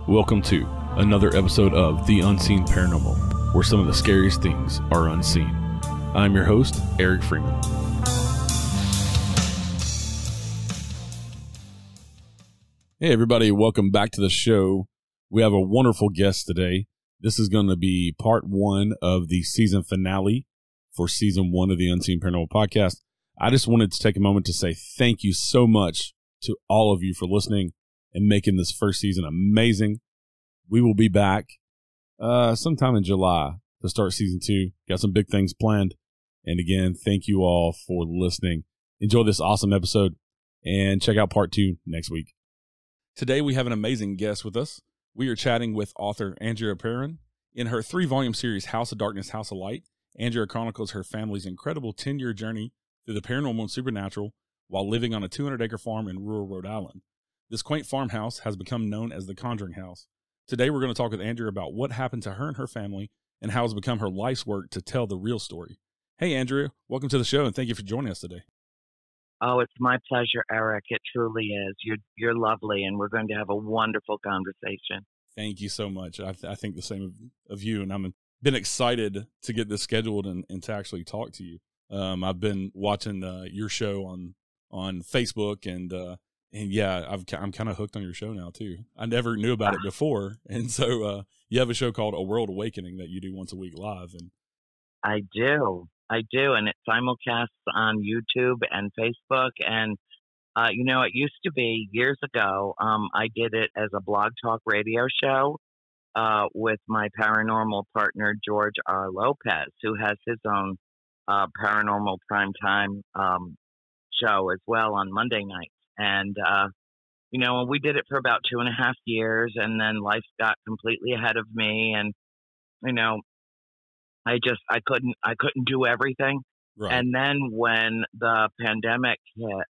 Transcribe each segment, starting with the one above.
Welcome to another episode of The Unseen Paranormal, where some of the scariest things are unseen. I'm your host, Eric Freeman. Hey everybody, welcome back to the show. We have a wonderful guest today. This is going to be part one of the season finale for season one of the Unseen Paranormal podcast. I just wanted to take a moment to say thank you so much to all of you for listening and making this first season amazing. We will be back sometime in July to start season two. Got some big things planned. And again, thank you all for listening. Enjoy this awesome episode and check out part two next week. Today we have an amazing guest with us. We are chatting with author Andrea Perron. In her 3-volume series, House of Darkness, House of Light, Andrea chronicles her family's incredible 10-year journey through the paranormal and supernatural while living on a 200-acre farm in rural Rhode Island. This quaint farmhouse has become known as the Conjuring House. Today we're going to talk with Andrea about what happened to her and her family and how it's become her life's work to tell the real story. Hey, Andrea, welcome to the show, and thank you for joining us today. Oh, it's my pleasure, Eric. It truly is. You're lovely, and we're going to have a wonderful conversation. Thank you so much. I think the same of you, and I've been excited to get this scheduled and to actually talk to you. I've been watching your show on Facebook, and yeah, I'm kind of hooked on your show now too. I never knew about it before, and so you have a show called A World Awakening that you do once a week live. And I do, and it simulcasts on YouTube and Facebook. And it used to be years ago. I did it as a blog talk radio show with my paranormal partner George R. Lopez, who has his own paranormal primetime show as well on Monday nights. And, we did it for about 2.5 years, and then life got completely ahead of me. And, I couldn't do everything. right. And then when the pandemic hit,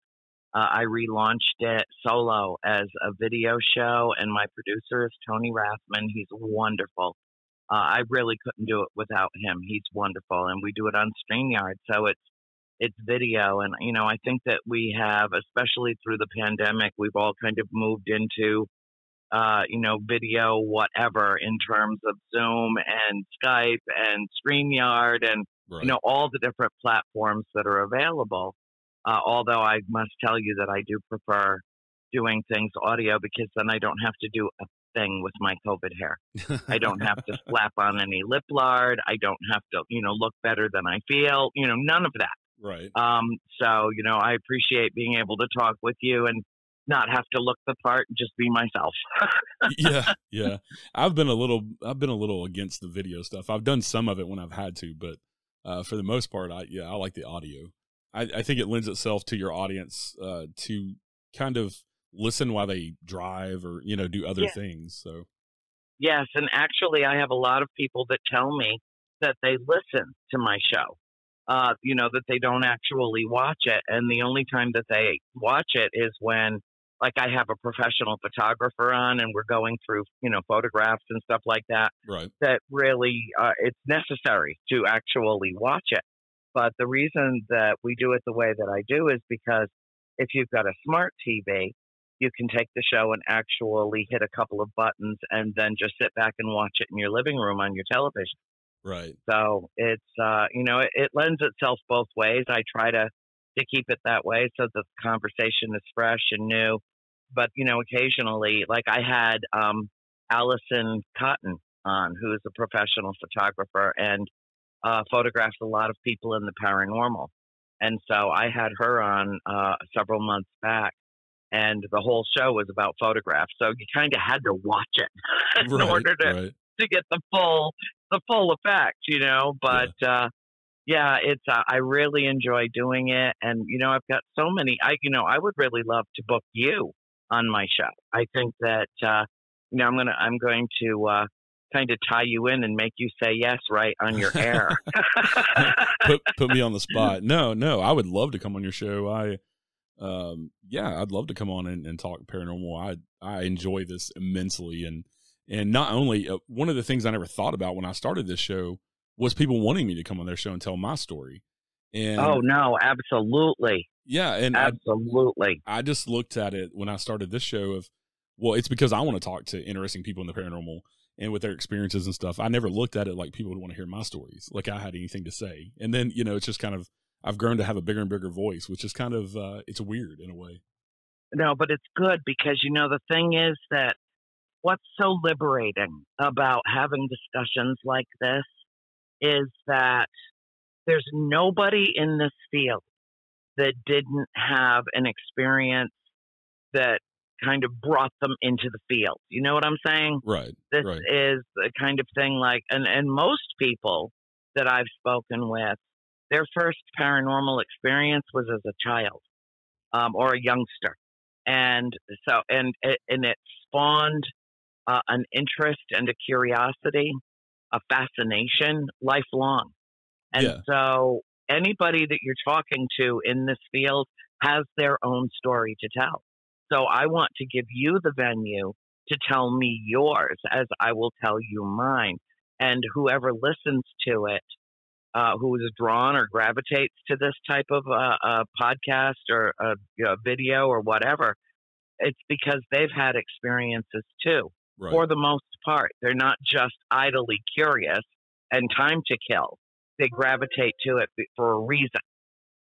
I relaunched it solo as a video show, and my producer is Tony Rathman. He's wonderful. I really couldn't do it without him. He's wonderful. And we do it on StreamYard. So it's video. And, I think that we have, especially through the pandemic, we've all kind of moved into, video, whatever, in terms of Zoom and Skype and StreamYard and, Right. All the different platforms that are available. Although I must tell you that I do prefer doing things audio, because then I don't have to do a thing with my COVID hair. I don't have to slap on any lip lard. I don't have to, look better than I feel, none of that. Right. So, I appreciate being able to talk with you and not have to look the part and just be myself. Yeah. I've been a little against the video stuff. I've done some of it when I've had to, but for the most part, I like the audio. I think it lends itself to your audience to kind of listen while they drive or, do other things. So. Yes. And actually, I have a lot of people that tell me that they listen to my show. That they don't actually watch it. And the only time that they watch it is when, like, I have a professional photographer on and we're going through, photographs and stuff like that. Right. That really, it's necessary to actually watch it. But the reason that we do it the way that I do is because if you've got a smart TV, you can take the show and actually hit a couple of buttons and then just sit back and watch it in your living room on your television. Right. So it's, it lends itself both ways. I try to keep it that way so that the conversation is fresh and new. But, occasionally, like I had Allison Cotton on, who is a professional photographer and photographs a lot of people in the paranormal. And so I had her on several months back, and the whole show was about photographs. So you kind of had to watch it in order to get the full effect, but it's I really enjoy doing it. And I've got so many. I would really love to book you on my show. I think that I'm going to kind of tie you in and make you say yes right on your air. put me on the spot. No, I would love to come on your show. I'd love to come on and talk paranormal. I enjoy this immensely. And not only, one of the things I never thought about when I started this show was people wanting me to come on their show and tell my story. And oh, no, absolutely. Yeah. And absolutely. I just looked at it when I started this show of Well, it's because I want to talk to interesting people in the paranormal and with their experiences and stuff. I never looked at it like people would want to hear my stories, like I had anything to say. And then, you know, it's just kind of, I've grown to have a bigger and bigger voice, which is kind of, it's weird in a way. No, but it's good because, you know, the thing is that what's so liberating about having discussions like this is that there's nobody in this field that didn't have an experience that kind of brought them into the field. You know what I'm saying? Right. This right. is the kind of thing like, and most people that I've spoken with, their first paranormal experience was as a child or a youngster. And so, and it spawned an interest and a curiosity, a fascination, lifelong. And so anybody that you're talking to in this field has their own story to tell. So I want to give you the venue to tell me yours as I will tell you mine. And whoever listens to it, who is drawn or gravitates to this type of podcast or video or whatever, it's because they've had experiences too. Right. For the most part, they're not just idly curious and time to kill. They gravitate to it for a reason.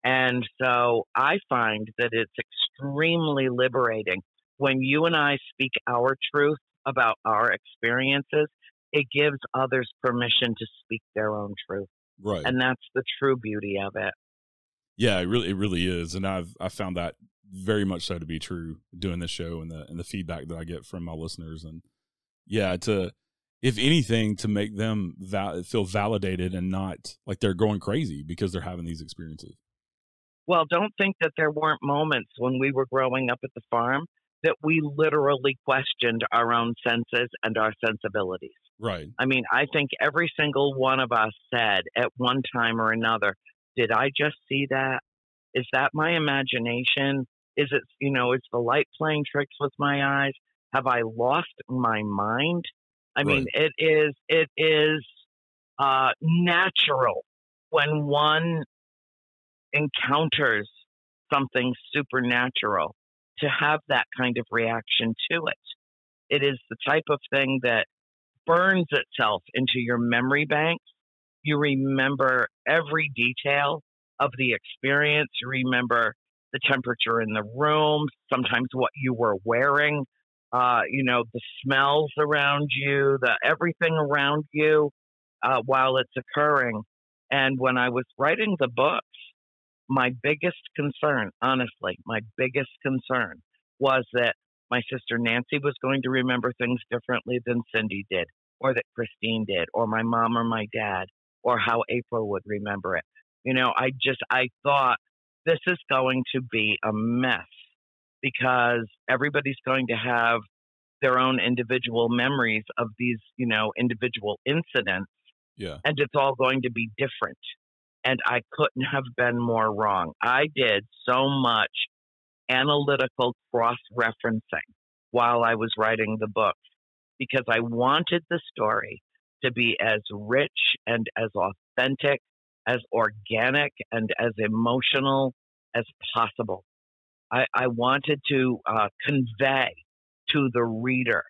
And so I find that it's extremely liberating when you and I speak our truth about our experiences. It gives others permission to speak their own truth. Right. And that's the true beauty of it. Yeah, it really is. And I found that very much so to be true doing this show and the feedback that I get from my listeners. And yeah, if anything, to make them feel validated and not like they're going crazy because they're having these experiences. Well, don't think that there weren't moments when we were growing up at the farm that we literally questioned our own senses and our sensibilities. Right. I mean, I think every single one of us said at one time or another, did I just see that? Is that my imagination? Is it, you know, is the light playing tricks with my eyes? Have I lost my mind? I mean, it is natural when one encounters something supernatural to have that kind of reaction to it. It is the type of thing that burns itself into your memory banks. You remember every detail of the experience. You remember the temperature in the room, sometimes what you were wearing, you know, the smells around you, everything around you while it's occurring. And when I was writing the books, my biggest concern, honestly, my biggest concern was that my sister Nancy was going to remember things differently than Cindy did, or that Christine did, or my mom or my dad, or how April would remember it. You know, I thought this is going to be a mess because everybody's going to have their own individual memories of these, you know, individual incidents. Yeah. And it's all going to be different. And I couldn't have been more wrong. I did so much analytical cross-referencing while I was writing the book because I wanted the story to be as rich and as authentic, as organic, and as emotional as possible. I wanted to convey to the reader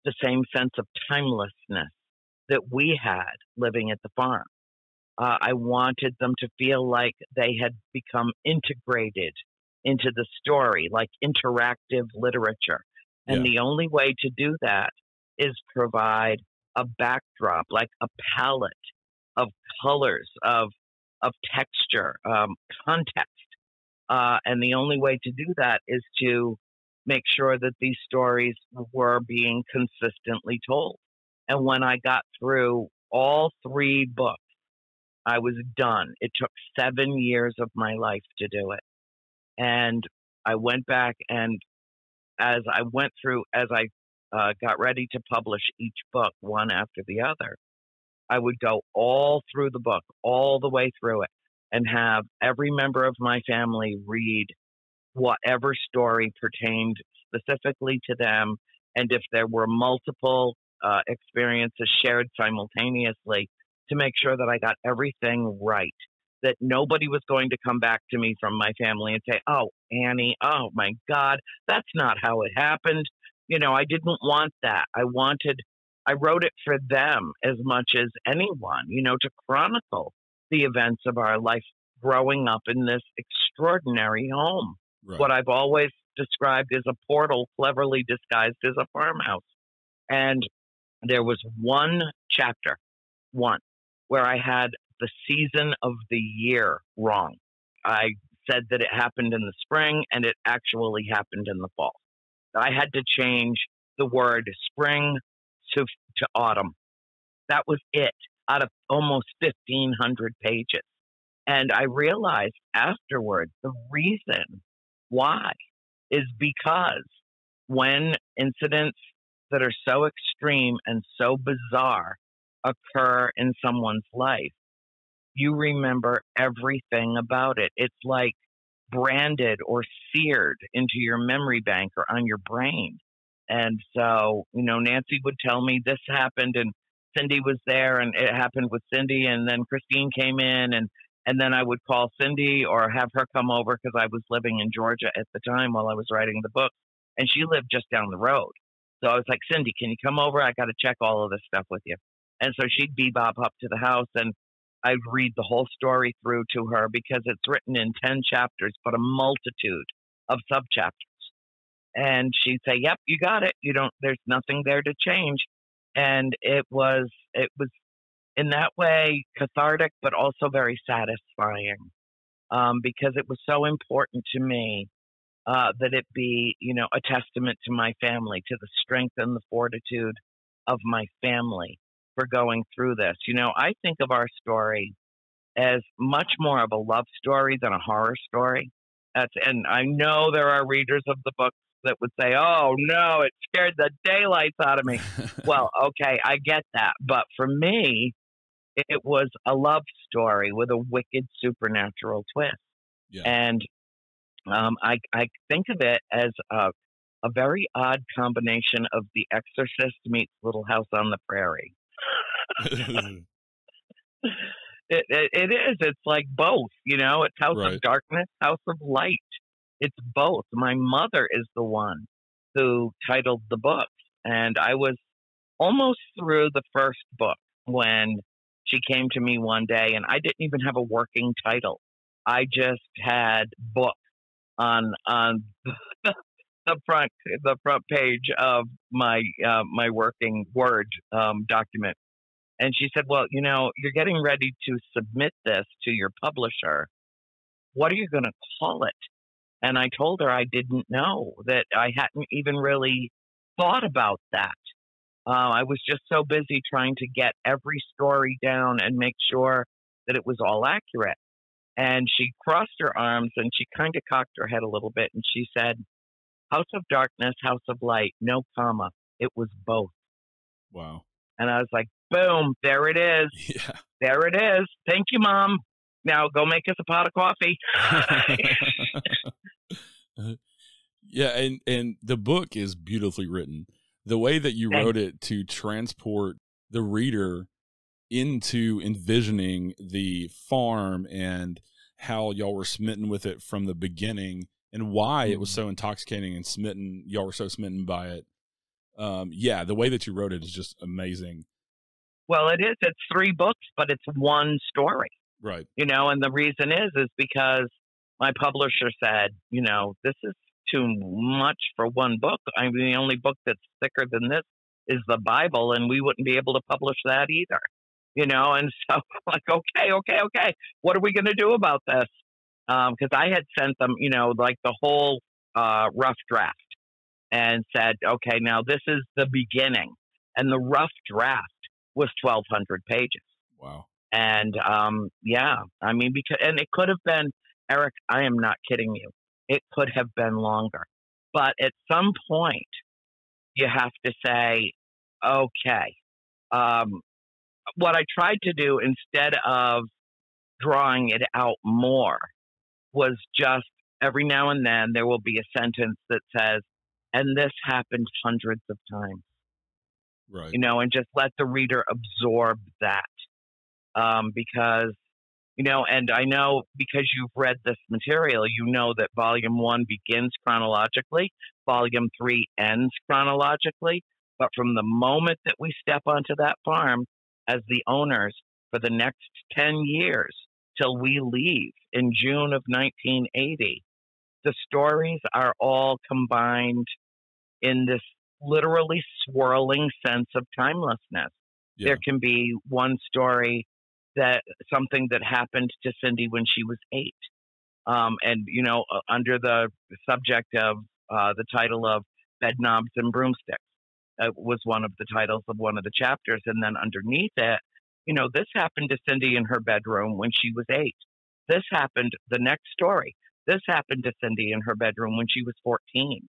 the same sense of timelessness that we had living at the farm. I wanted them to feel like they had become integrated into the story, like interactive literature. And the only way to do that is provide a backdrop, like a palette of colors, of texture, context. And the only way to do that is to make sure that these stories were being consistently told. And when I got through all 3 books, I was done. It took 7 years of my life to do it. And I went back, and as I got ready to publish each book one after the other, I would go all through the book, all the way through it, and have every member of my family read whatever story pertained specifically to them. And if there were multiple experiences shared simultaneously, to make sure that I got everything right, that nobody was going to come back to me from my family and say, oh, Annie, oh my God, that's not how it happened. I didn't want that. I wrote it for them as much as anyone, to chronicle the events of our life growing up in this extraordinary home. Right. What I've always described as a portal cleverly disguised as a farmhouse. And there was one chapter, one, where I had the season of the year wrong. I said that it happened in the spring and it actually happened in the fall. I had to change the word spring to autumn. That was it out of almost 1,500 pages. And I realized afterwards the reason why is because when incidents that are so extreme and so bizarre occur in someone's life, you remember everything about it. It's like branded or seared into your memory bank or on your brain. And so, Nancy would tell me this happened and Cindy was there and it happened with Cindy, and then Christine came in, and then I would call Cindy or have her come over because I was living in Georgia at the time while I was writing the book, and she lived just down the road. So I was like, Cindy, can you come over? I got to check all of this stuff with you. And so she'd bebop up to the house, and I'd read the whole story through to her because it's written in 10 chapters, but a multitude of subchapters. And she'd say, yep, you got it. There's nothing there to change. And it was in that way cathartic, but also very satisfying, because it was so important to me that it be, a testament to my family, to the strength and the fortitude of my family for going through this. I think of our story as much more of a love story than a horror story. And I know there are readers of the book that would say, oh, no, it scared the daylights out of me. Well, okay, I get that. But for me, it was a love story with a wicked supernatural twist. Yeah. And I think of it as a very odd combination of The Exorcist meets Little House on the Prairie. It is. It's like both, It's House Right. of Darkness, House of Light. It's both. My mother is the one who titled the book, and I was almost through the first book when she came to me one day, and I didn't even have a working title. I just had book on the front page of my working Word document. And she said, well, you're getting ready to submit this to your publisher. What are you going to call it? And I told her I didn't know, that I hadn't even really thought about that. I was just so busy trying to get every story down and make sure that it was all accurate. And she crossed her arms and she kind of cocked her head a little bit. And she said, House of Darkness, House of Light, no comma. It was both. Wow. And I was like, boom, there it is. Yeah. There it is. Thank you, Mom. Now go make us a pot of coffee. Yeah, and the book is beautifully written. The way that you wrote it to transport the reader into envisioning the farm and how y'all were smitten with it from the beginning and why it was so intoxicating and y'all were so smitten by it. Yeah, the way that you wrote it is just amazing. Well, it is. It's 3 books, but it's one story. Right. And the reason is because my publisher said, this is too much for one book. I mean, the only book that's thicker than this is the Bible, and we wouldn't be able to publish that either. And so like, okay. What are we going to do about this? Because I had sent them, like the whole rough draft and said, okay, now this is the beginning. And the rough draft was 1,200 pages. Wow. And yeah, I mean, and it could have been, Eric, I am not kidding you. It could have been longer. But at some point, you have to say, okay, what I tried to do instead of drawing it out more was just every now and then there will be a sentence that says, and this happened hundreds of times. Right. And just let the reader absorb that. Because And I know because you've read this material, you know that volume 1 begins chronologically, volume 3 ends chronologically. But from the moment that we step onto that farm as the owners for the next 10 years till we leave in June of 1980, the stories are all combined in this literally swirling sense of timelessness. Yeah. There can be one story something that happened to Cindy when she was 8. And, under the subject of the title of Bed Knobs and Broomsticks was one of the titles of one of the chapters. And then underneath it, this happened to Cindy in her bedroom when she was 8. This happened, the next story, this happened to Cindy in her bedroom when she was 14.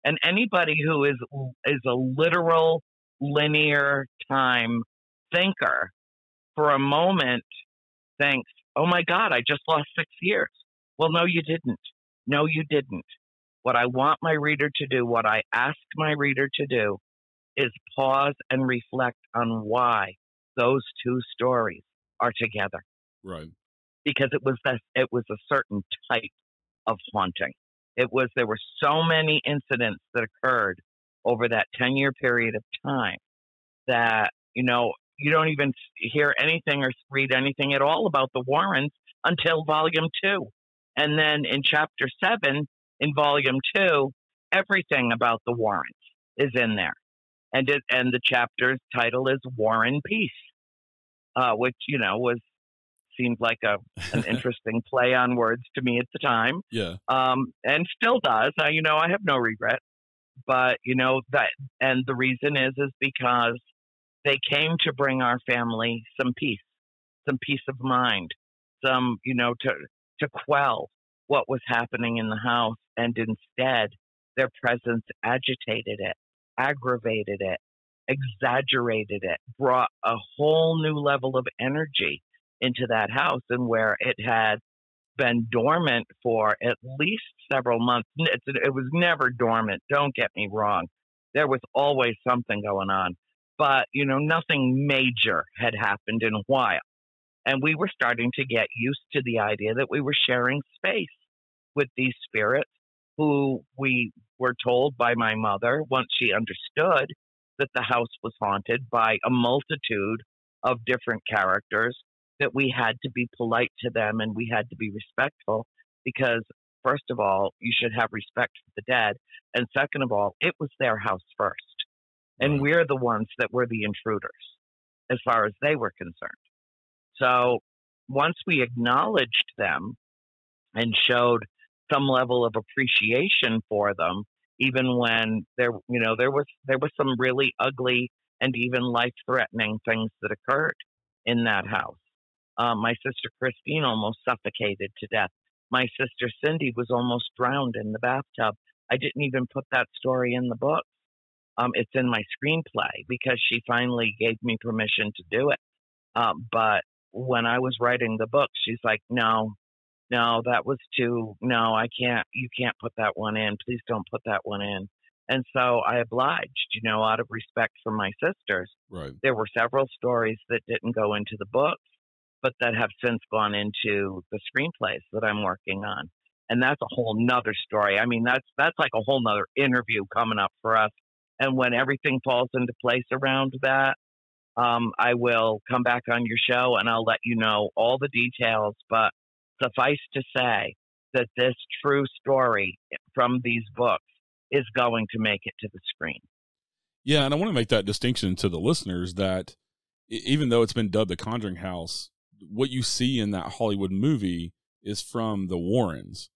And anybody who is a literal linear time thinker for a moment thinks, oh my God, I just lost 6 years. Well, no, you didn't. No, you didn't. What I want my reader to do, what I ask my reader to do, is pause and reflect on why those two stories are together. Right. Because it was a certain type of haunting. There were so many incidents that occurred over that 10-year period of time that, you don't even hear anything or read anything at all about the Warrens until volume 2. And then in chapter 7 in volume 2, everything about the Warrens is in there. And the chapter's title is War and Peace, which, seemed like an interesting play on words to me at the time. Yeah. And still does. I have no regret. But, and the reason is because they came to bring our family some peace of mind, to quell what was happening in the house. And instead, their presence agitated it, aggravated it, exaggerated it, brought a whole new level of energy into that house. And where it had been dormant for at least several months, it was never dormant, don't get me wrong. There was always something going on. But, nothing major had happened in a while. And we were starting to get used to the idea that we were sharing space with these spirits who we were told by my mother, once she understood that the house was haunted by a multitude of different characters, that we had to be polite to them and we had to be respectful because, first of all, you should have respect for the dead. And second of all, it was their house first. And we're the ones that were the intruders as far as they were concerned. So once we acknowledged them and showed some level of appreciation for them, even when there was some really ugly and even life-threatening things that occurred in that house. My sister Christine almost suffocated to death. My sister Cindy was almost drowned in the bathtub. I didn't even put that story in the book. It's in my screenplay because she finally gave me permission to do it. But when I was writing the book, she's like, no, that was I can't, you can't put that one in. Please don't put that one in. And so I obliged, out of respect for my sisters. Right. There were several stories that didn't go into the books, but that have since gone into the screenplays that I'm working on. And that's a whole nother story. I mean, that's like a whole nother interview coming up for us. And when everything falls into place around that, I will come back on your show and I'll let you know all the details. But suffice to say that this true story from these books is going to make it to the screen. Yeah, and I want to make that distinction to the listeners that even though it's been dubbed the Conjuring House, what you see in that Hollywood movie is from the Warrens.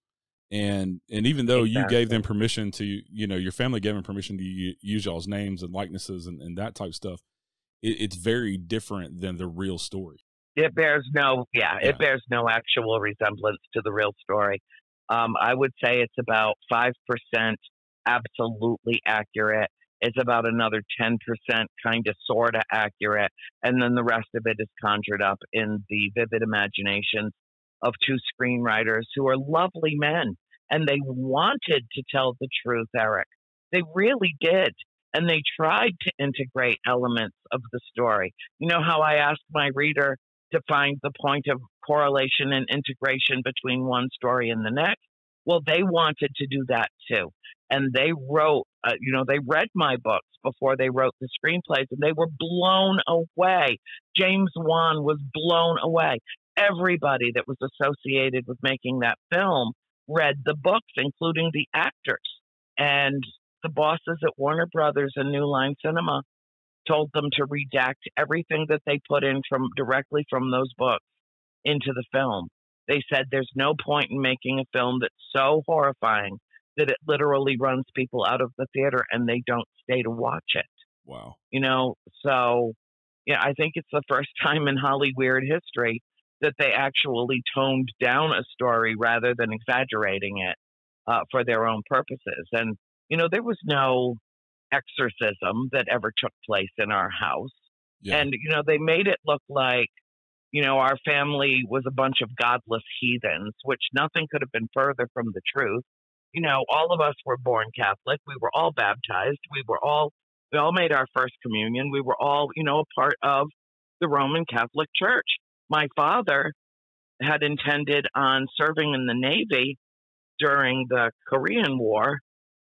And even though you gave them permission to, your family gave them permission to use y'all's names and likenesses and that type of stuff, it's very different than the real story. It bears no actual resemblance to the real story. I would say it's about 5% absolutely accurate. It's about another 10% kind of sort of accurate. And then the rest of it is conjured up in the vivid imaginations of two screenwriters who are lovely men. And they wanted to tell the truth, Eric. They really did. And they tried to integrate elements of the story. You know how I asked my reader to find the point of correlation and integration between one story and the next. Well, they wanted to do that too. And they wrote, they read my books before they wrote the screenplays, and they were blown away. James Wan was blown away. Everybody that was associated with making that film read the books, including the actors. And the bosses at Warner Brothers and New Line Cinema told them to redact everything that they put in directly from those books into the film. They said there's no point in making a film that's so horrifying that it literally runs people out of the theater and they don't stay to watch it. Wow. So yeah, I think it's the first time in Hollywood history that they actually toned down a story rather than exaggerating it for their own purposes. And, there was no exorcism that ever took place in our house. Yeah. And, they made it look like, our family was a bunch of godless heathens, which nothing could have been further from the truth. All of us were born Catholic. We were all baptized. We all made our first communion. We were all, a part of the Roman Catholic Church. My father had intended on serving in the Navy during the Korean War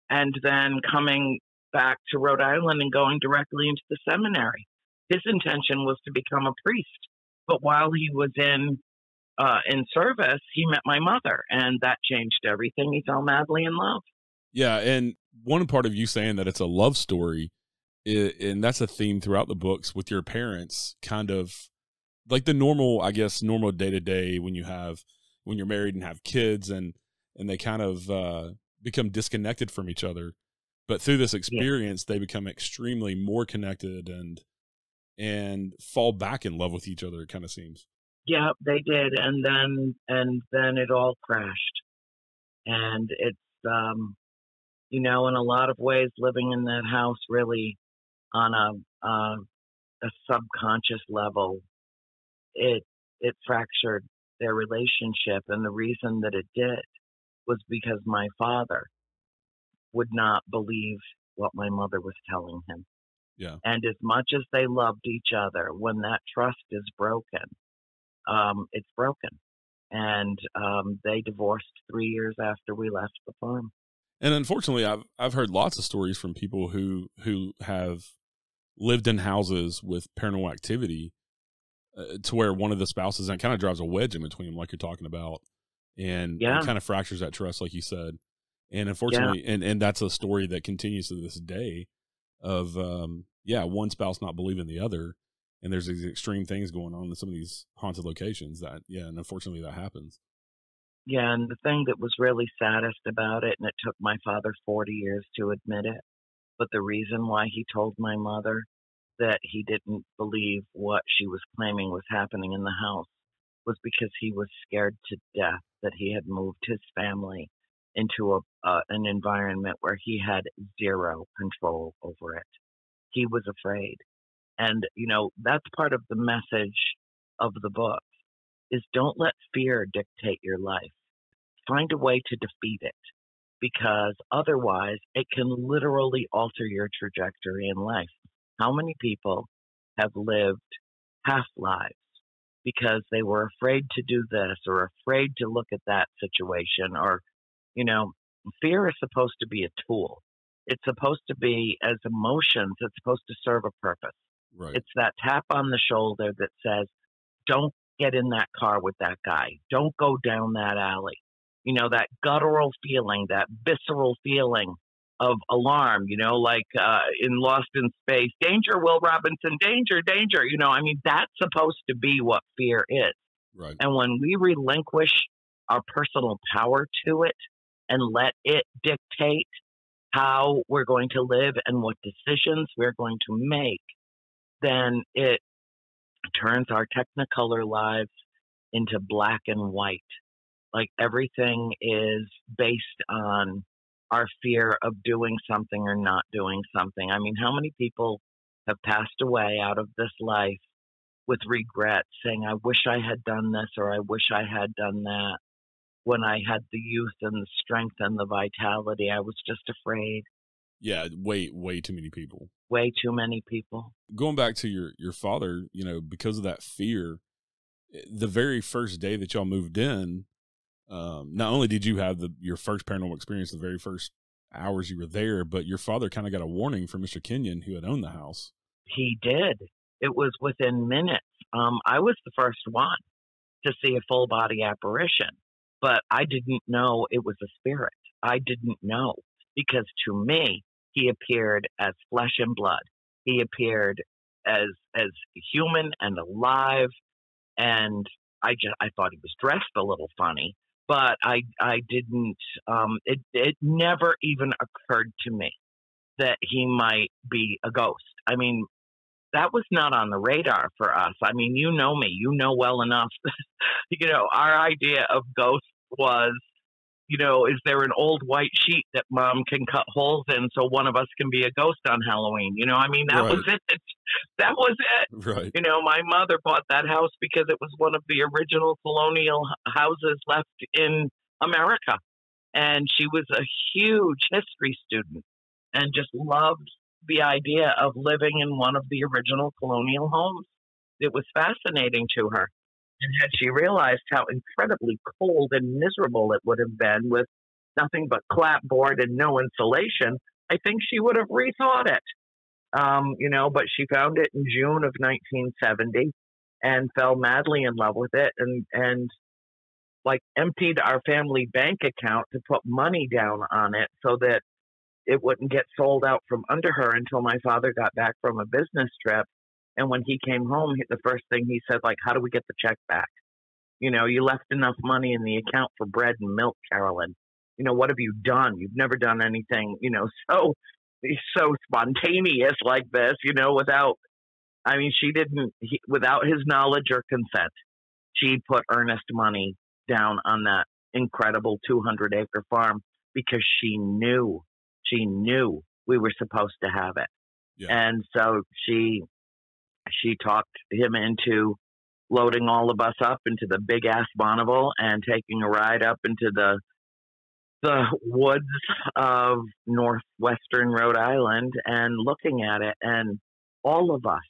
and then coming back to Rhode Island and going directly into the seminary. His intention was to become a priest. But while he was in service, he met my mother, and that changed everything. He fell madly in love. Yeah, and one part of you saying that it's a love story, and that's a theme throughout the books with your parents, kind of like the normal day-to-day when you're married and have kids, and they kind of become disconnected from each other. But through this experience, they become extremely more connected and fall back in love with each other, it kind of seems. Yeah, they did. And then it all crashed. And it's, in a lot of ways, living in that house really on a subconscious level, it fractured their relationship. And the reason that it did was because my father would not believe what my mother was telling him. Yeah. And as much as they loved each other, when that trust is broken, it's broken. And they divorced 3 years after we left the farm. And unfortunately, I've heard lots of stories from people who have lived in houses with paranormal activity to where one of the spouses, and kind of drives a wedge in between them, like you're talking about, and kind of fractures that trust, like you said. And unfortunately, and that's a story that continues to this day of, one spouse not believing the other. And there's these extreme things going on in some of these haunted locations and unfortunately that happens. Yeah, and the thing that was really saddest about it, and it took my father 40 years to admit it, but the reason why he told my mother that he didn't believe what she was claiming was happening in the house was because he was scared to death that he had moved his family into an environment where he had zero control over it. He was afraid. And, that's part of the message of the book, is don't let fear dictate your life. Find a way to defeat it, because otherwise it can literally alter your trajectory in life. How many people have lived half lives because they were afraid to do this or afraid to look at that situation? Or, fear is supposed to be a tool. It's supposed to be, as emotions, it's supposed to serve a purpose. Right. It's that tap on the shoulder that says, don't get in that car with that guy. Don't go down that alley. That guttural feeling, that visceral feeling of alarm, like in Lost in Space, danger, Will Robinson, danger, danger. That's supposed to be what fear is. Right. And when we relinquish our personal power to it and let it dictate how we're going to live and what decisions we're going to make, then it turns our technicolor lives into black and white. Like everything is based on our fear of doing something or not doing something. How many people have passed away out of this life with regret, saying, I wish I had done this or I wish I had done that. When I had the youth and the strength and the vitality, I was just afraid. Yeah, way too many people. Way too many people. Going back to your father, because of that fear, the very first day that y'all moved in, not only did you have your first paranormal experience the very first hours you were there, but your father kind of got a warning from Mr. Kenyon, who had owned the house. He did. It was within minutes. I was the first one to see a full body apparition, but I didn't know it was a spirit. I didn't know, because to me, he appeared as flesh and blood. He appeared as human and alive, and I thought he was dressed a little funny, but I didn't. It never even occurred to me that he might be a ghost. I mean, that was not on the radar for us. I mean, you know me, you know well enough. Our idea of ghosts was, is there an old white sheet that mom can cut holes in so one of us can be a ghost on Halloween? I mean, that was it. That was it. Right. My mother bought that house because it was one of the original colonial houses left in America. And she was a huge history student and just loved the idea of living in one of the original colonial homes. It was fascinating to her. And had she realized how incredibly cold and miserable it would have been with nothing but clapboard and no insulation, I think she would have rethought it. But she found it in June of 1970 and fell madly in love with it, and like emptied our family bank account to put money down on it so that it wouldn't get sold out from under her until my father got back from a business trip. And when he came home, the first thing he said, like, how do we get the check back? You left enough money in the account for bread and milk, Carolyn. What have you done? You've never done anything, so spontaneous like this, without his knowledge or consent, she put earnest money down on that incredible 200-acre farm because she knew we were supposed to have it. Yeah. And so she talked him into loading all of us up into the big ass Bonneville and taking a ride up into the woods of northwestern Rhode Island and looking at it. And all of us,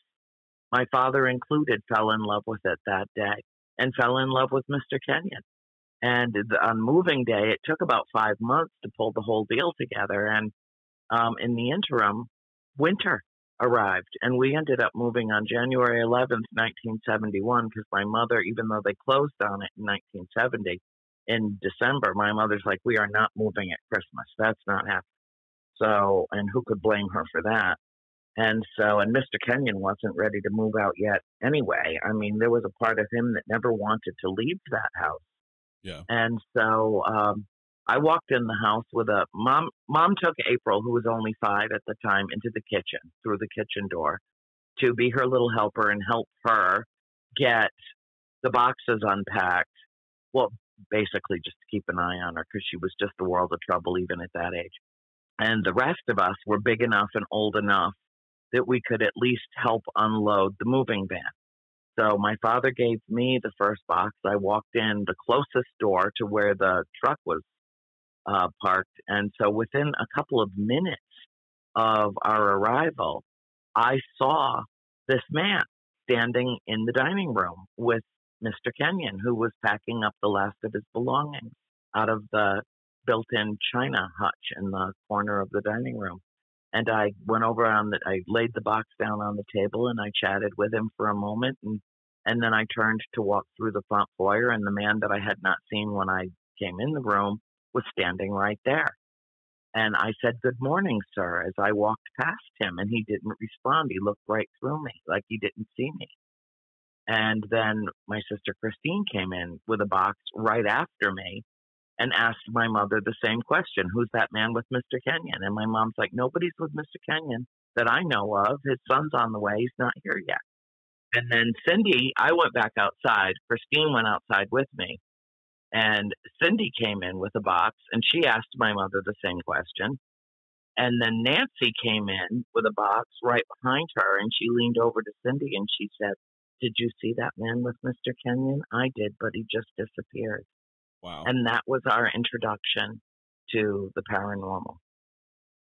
my father included, fell in love with it that day and fell in love with Mr. Kenyon. And on moving day, it took about 5 months to pull the whole deal together. And in the interim, winter arrived, and we ended up moving on January 11th, 1971, because my mother, even though they closed on it in 1970, in December, my mother's like, we are not moving at Christmas. That's not happening. So, and who could blame her for that? And Mr. Kenyon wasn't ready to move out yet anyway. I mean, there was a part of him that never wanted to leave that house. Yeah. And so I walked in the house with a mom. Mom took April, who was only 5 at the time, into the kitchen through the kitchen door to be her little helper and help her get the boxes unpacked. Well, basically just to keep an eye on her because she was just a world of trouble even at that age. And the rest of us were big enough and old enough that we could at least help unload the moving van. So my father gave me the first box. I walked in the closest door to where the truck was parked. And so within a couple of minutes of our arrival, I saw this man standing in the dining room with Mr. Kenyon, who was packing up the last of his belongings out of the built-in china hutch in the corner of the dining room. And I went over I laid the box down on the table and I chatted with him for a moment. And then I turned to walk through the front foyer, and the man that I had not seen when I came in the room was standing right there. And I said, "Good morning, sir," as I walked past him, and he didn't respond. He looked right through me like he didn't see me. And then my sister Christine came in with a box right after me and asked my mother the same question: who's that man with Mr. Kenyon? And my mom's like, nobody's with Mr. Kenyon that I know of. His son's on the way. He's not here yet. And then Cindy, I went back outside. Christine went outside with me. And Cindy came in with a box, and she asked my mother the same question. And then Nancy came in with a box right behind her, and she leaned over to Cindy and she said, "Did you see that man with Mr. Kenyon?" "I did, but he just disappeared." Wow. And that was our introduction to the paranormal.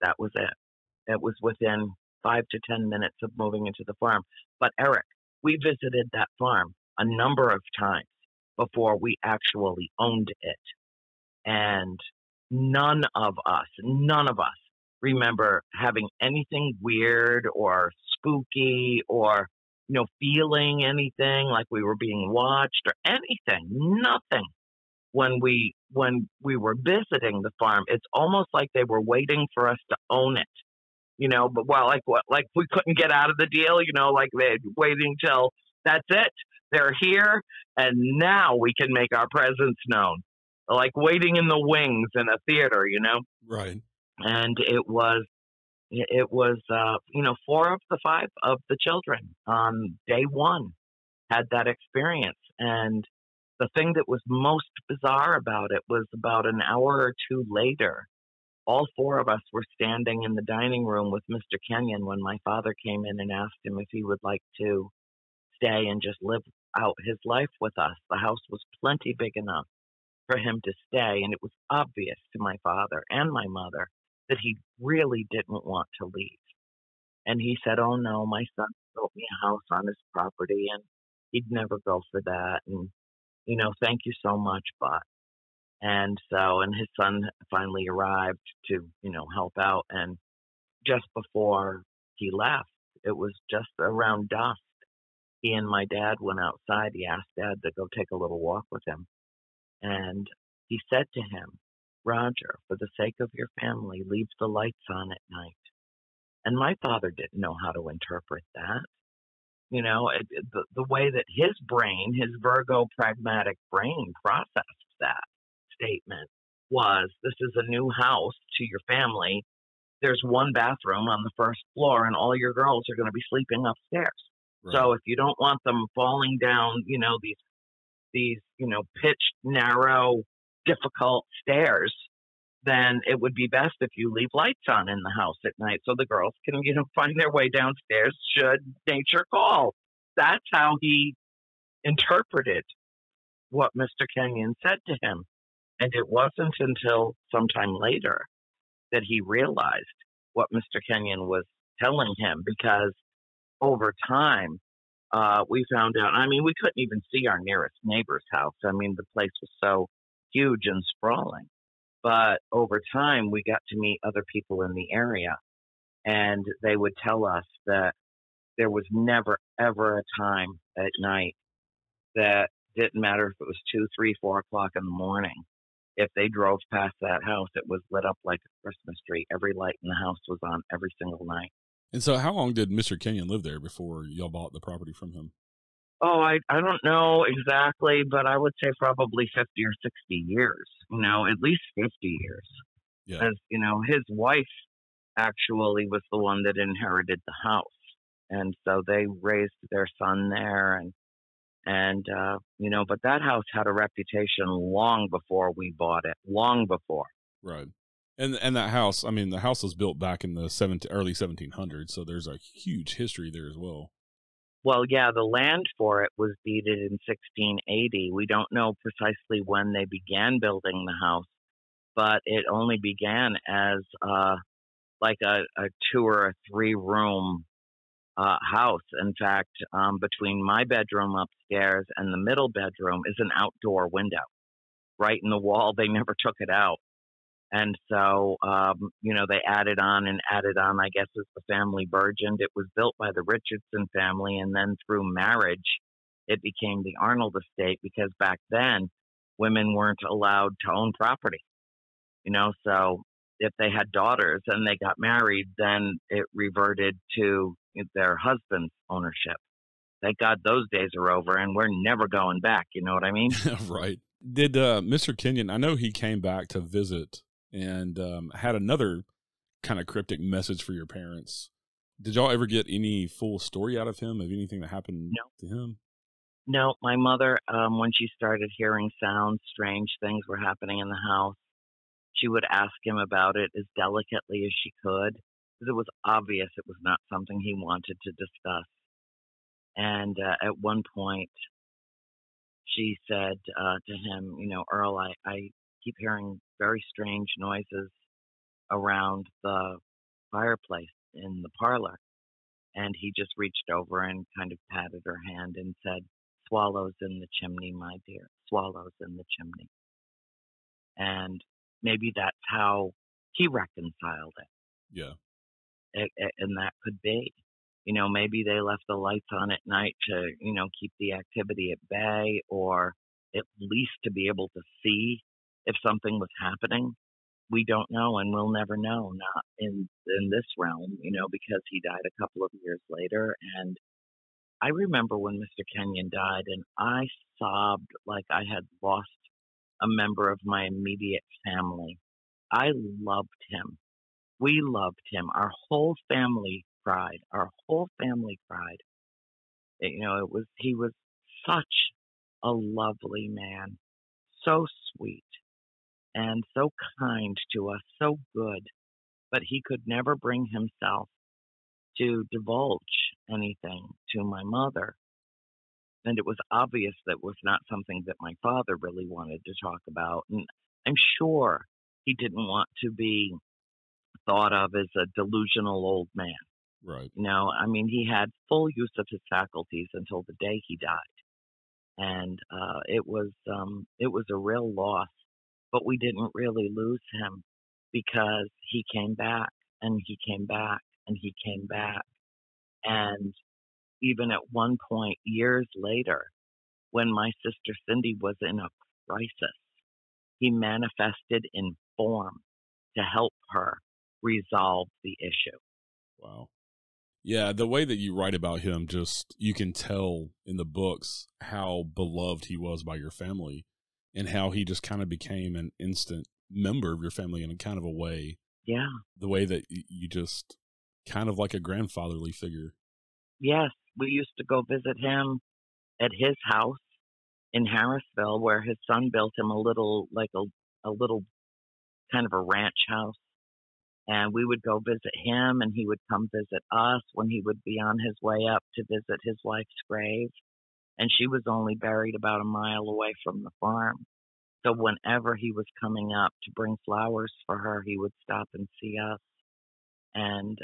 That was it. It was within 5 to 10 minutes of moving into the farm. But Eric, we visited that farm a number of times before we actually owned it. And none of us remember having anything weird or spooky or, feeling anything like we were being watched or anything. Nothing. When we were visiting the farm, it's almost like they were waiting for us to own it. But well, like what, like we couldn't get out of the deal, like they waiting till that's it. They're here, and now we can make our presence known, like waiting in the wings in a theater. Right. And it was 4 of the 5 of the children on day 1 had that experience. And the thing that was most bizarre about it was about an hour or 2 later, all 4 of us were standing in the dining room with Mr. Kenyon when my father came in and asked him if he would like to stay and just live out his life with us. The house was plenty big enough for him to stay, and it was obvious to my father and my mother that he really didn't want to leave. And he said, "Oh no, my son built me a house on his property, and he'd never go for that. And thank you so much, but." And his son finally arrived to, help out. And just before he left, it was just around dusk. He and my dad went outside. He asked Dad to go take a little walk with him. And he said to him, "Roger, for the sake of your family, leave the lights on at night." And my father didn't know how to interpret that. The way that his brain, his Virgo pragmatic brain, processed that statement was, this is a new house to your family. There's one bathroom on the first floor, and all your girls are going to be sleeping upstairs. Right. So if you don't want them falling down, these pitched, narrow, difficult stairs, then it would be best if you leave lights on in the house at night so the girls can, find their way downstairs should nature call. That's how he interpreted what Mr. Kenyon said to him. And it wasn't until sometime later that he realized what Mr. Kenyon was telling him, because over time, we found out, we couldn't even see our nearest neighbor's house. The place was so huge and sprawling. But over time, we got to meet other people in the area, and they would tell us that there was never, ever a time at night that didn't matter if it was 2, 3, 4 o'clock in the morning. If they drove past that house, it was lit up like a Christmas tree. Every light in the house was on every single night. And so how long did Mr. Kenyon live there before y'all bought the property from him? Oh, I don't know exactly, but I would say probably 50 or 60 years, at least 50 years. Yeah. As, his wife actually was the one that inherited the house. And so they raised their son there. But that house had a reputation long before we bought it, long before. Right. And that house, the house was built back in the early 1700s, so there's a huge history there as well. Well, yeah, the land for it was deeded in 1680. We don't know precisely when they began building the house, but it only began as like a 2 or a 3 room house. In fact, between my bedroom upstairs and the middle bedroom is an outdoor window right in the wall. They never took it out. And so, they added on, I guess, as the family burgeoned. It was built by the Richardson family, and then through marriage, it became the Arnold estate, because back then, women weren't allowed to own property. So if they had daughters and they got married, then it reverted to their husband's ownership. Thank God those days are over, and we're never going back. You know what I mean? Right. Did Mr. Kenyon, I know he came back to visit and had another kind of cryptic message for your parents. Did y'all ever get any full story out of him, of anything that happened to him? No, my mother, when she started hearing sounds, strange things were happening in the house, she would ask him about it as delicately as she could, because it was obvious it was not something he wanted to discuss. And at one point, she said to him, "Earl, I keep hearing very strange noises around the fireplace in the parlor." And he just reached over and kind of patted her hand and said, swallows in the chimney, my dear, swallows in the chimney. And maybe that's how he reconciled it. Yeah. And that could be. Maybe they left the lights on at night to, keep the activity at bay, or at least to be able to see if something was happening. We don't know, and we'll never know, not in this realm, because he died a couple of years later. And I remember when Mr. Kenyon died, and I sobbed like I had lost a member of my immediate family. I loved him. We loved him. Our whole family cried. Our whole family cried. He was such a lovely man, so sweet and so kind to us, so good. But he could never bring himself to divulge anything to my mother. And it was obvious that was not something that my father really wanted to talk about. And I'm sure he didn't want to be thought of as a delusional old man. Right. He had full use of his faculties until the day he died. And it was a real loss. But we didn't really lose him, because he came back and he came back and he came back. And even at one point, years later, when my sister Cindy was in a crisis, he manifested in form to help her resolve the issue. Wow. Yeah, the way that you write about him, just you can tell in the books how beloved he was by your family, and how he just kind of became an instant member of your family in a kind of a way. Yeah. The way that you just kind of like a grandfatherly figure. Yes. We used to go visit him at his house in Harrisville, where his son built him a little kind of a ranch house. And we would go visit him, and he would come visit us when he would be on his way up to visit his wife's grave. And she was only buried about a mile away from the farm. So whenever he was coming up to bring flowers for her, he would stop and see us. And,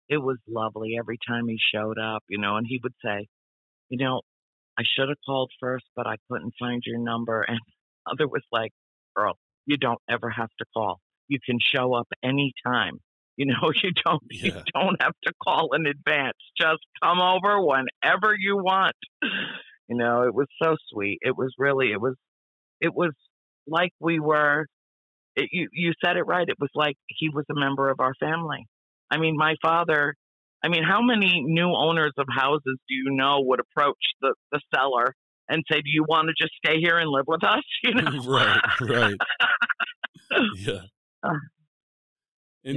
it was lovely every time he showed up, and he would say, I should have called first, but I couldn't find your number. And Mother was like, girl, you don't ever have to call. You can show up anytime. You don't have to call in advance. Just come over whenever you want. It was so sweet. It was like we were, you said it right. It was like he was a member of our family. My father, how many new owners of houses do you know would approach the seller and say, do you want to just stay here and live with us? Right. Yeah.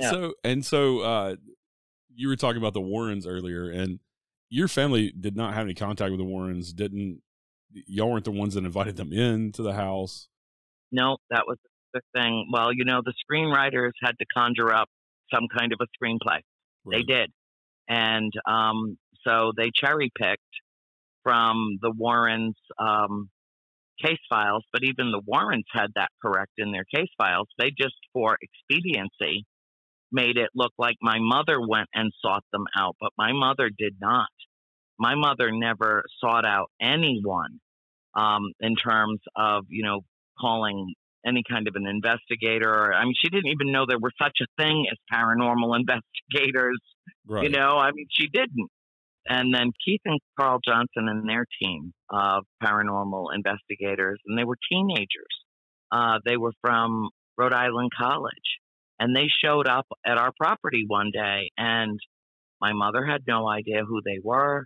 So you were talking about the Warrens earlier, and your family did not have any contact with the Warrens. Y'all weren't the ones that invited them into the house? No, that was the thing. Well, the screenwriters had to conjure up some kind of a screenplay. Right. They did. And so they cherry-picked from the Warrens' case files, but even the Warrens had that correct in their case files. They just, for expediency, made it look like my mother went and sought them out, but my mother did not. My mother never sought out anyone in terms of, calling any kind of an investigator. She didn't even know there was such a thing as paranormal investigators. Right. She didn't. And then Keith and Carl Johnson and their team of paranormal investigators, and they were teenagers. They were from Rhode Island College, and they showed up at our property one day, and my mother had no idea who they were.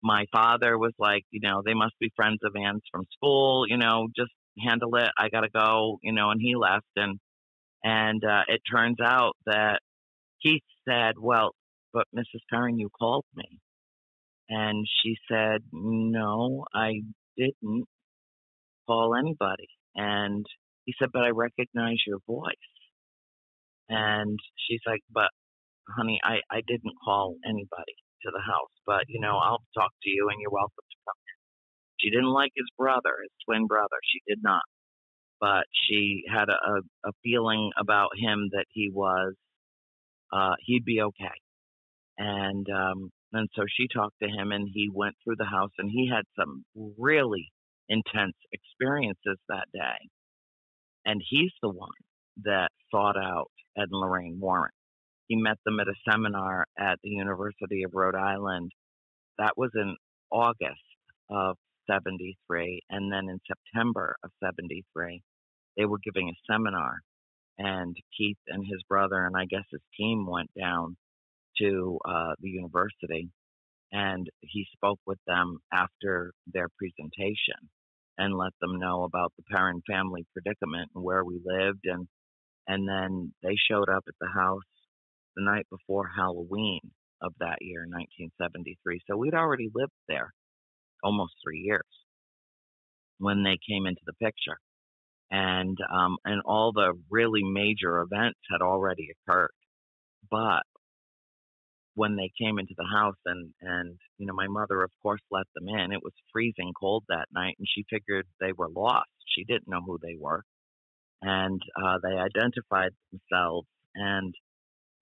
My father was like, they must be friends of Anne's from school, just handle it. I got to go, and he left. And it turns out that Keith said, well, but Mrs. Perron, you called me. And she said, no, I didn't call anybody. And he said, but I recognize your voice. And she's like, but honey, I didn't call anybody to the house, but, I'll talk to you and you're welcome to come in. She didn't like his brother, his twin brother. She did not. But she had a feeling about him that he was, he'd be okay. And so she talked to him, and he went through the house, and he had some really intense experiences that day. And he's the one that sought out Ed and Lorraine Warren. He met them at a seminar at the University of Rhode Island. That was in August of 73. And then in September of 73, they were giving a seminar. And Keith and his brother, and I guess his team, went down to the university. And he spoke with them after their presentation and let them know about the Perron family predicament and where we lived. And then they showed up at the house the night before Halloween of that year, 1973. So we'd already lived there almost 3 years when they came into the picture. And all the really major events had already occurred. But when they came into the house and you know, my mother, of course, let them in. It was freezing cold that night, and she figured they were lost. She didn't know who they were. And they identified themselves. And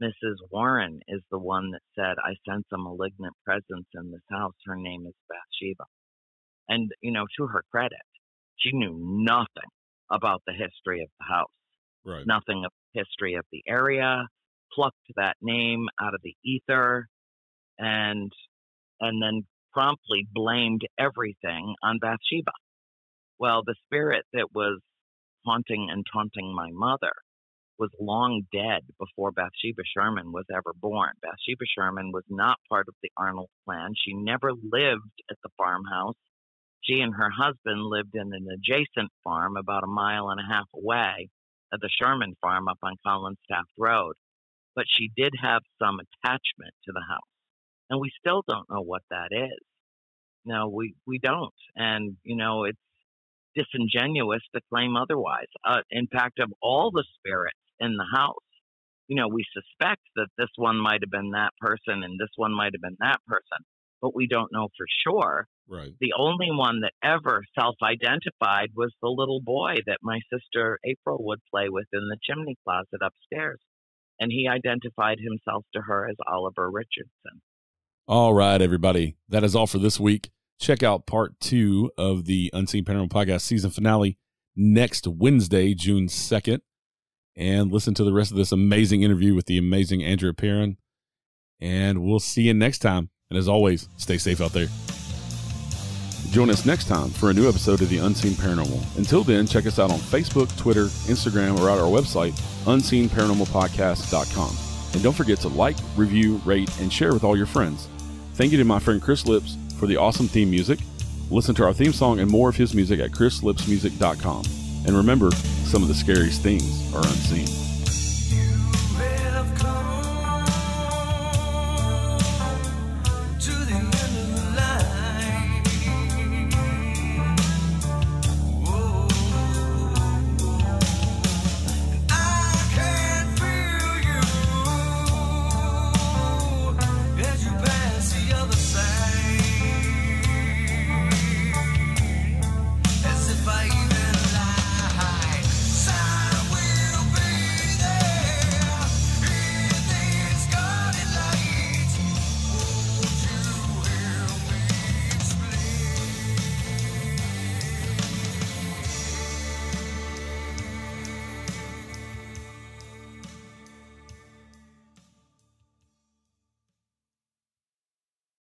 Mrs. Warren is the one that said, "I sense a malignant presence in this house. Her name is Bathsheba." And, you know, to her credit, she knew nothing about the history of the house. Right. Nothing of the history of the area, plucked that name out of the ether, and then promptly blamed everything on Bathsheba. Well, the spirit that was haunting and taunting my mother was long dead before Bathsheba Sherman was ever born. Bathsheba Sherman was not part of the Arnold clan. She never lived at the farmhouse. She and her husband lived in an adjacent farm about 1.5 miles away at the Sherman farm up on Collinstaff Road. But she did have some attachment to the house. And we still don't know what that is. No, we don't. And, you know, it's disingenuous to claim otherwise. In fact, of all the spirits in the house, you know, we suspect that this one might have been that person and this one might have been that person, but we don't know for sure. Right. The only one that ever self-identified was the little boy that my sister April would play with in the chimney closet upstairs. And he identified himself to her as Oliver Richardson. All right, everybody. That is all for this week. Check out part 2 of the Unseen Paranormal Podcast season finale next Wednesday, June 2nd. And listen to the rest of this amazing interview with the amazing Andrea Perron. And we'll see you next time. And as always, stay safe out there. Join us next time for a new episode of the Unseen Paranormal. Until then, check us out on Facebook, Twitter, Instagram, or at our website, unseenparanormalpodcast.com. And don't forget to like, review, rate, and share with all your friends. Thank you to my friend Chris Lips for the awesome theme music. Listen to our theme song and more of his music at chrislipsmusic.com. And remember, some of the scariest things are unseen.